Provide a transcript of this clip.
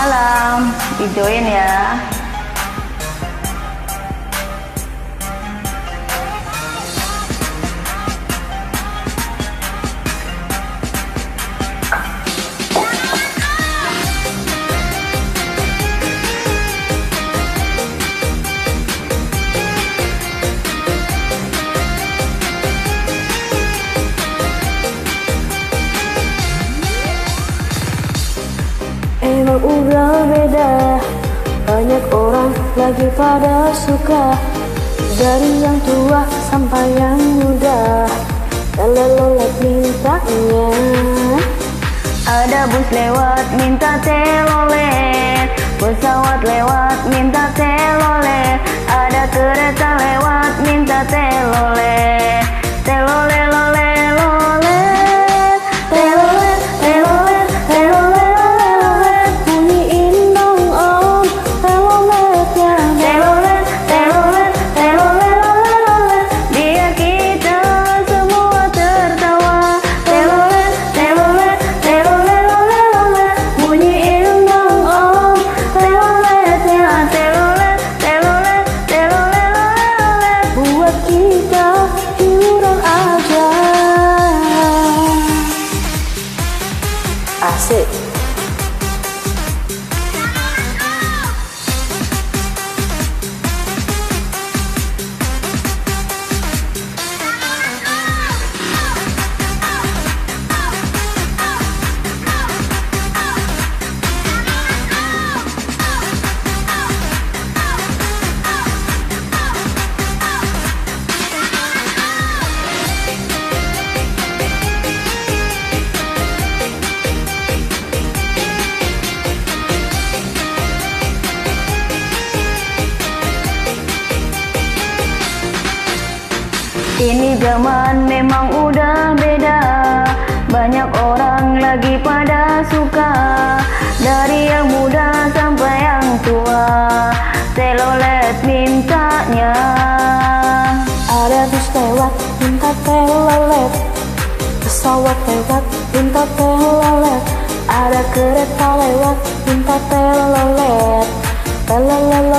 malam, di-join ya. Emang udah beda, banyak orang lagi pada suka, dari yang tua sampai yang muda, telolet mintanya. Ada bus lewat minta telolet, pesawat lewat minta telolet, ada kereta lewat minta telolet, telolet lole lole, telolet telolet telolet telolet, Bunyiin dong om teloletnya, telolet telolet telolet lole lole, biar kita semua tertawa, telolet telolet telolet lole lole, bunyiin dong om teloletnya, telolet telolet telolet lole lole. buat kita hiburan aja. Asik. Ini zaman memang udah beda, banyak orang lagi pada suka, dari yang muda sampai yang tua, telolet mintanya. Ada bus lewat minta telolet, pesawat lewat minta telolet, ada kereta lewat minta telolet, telolet.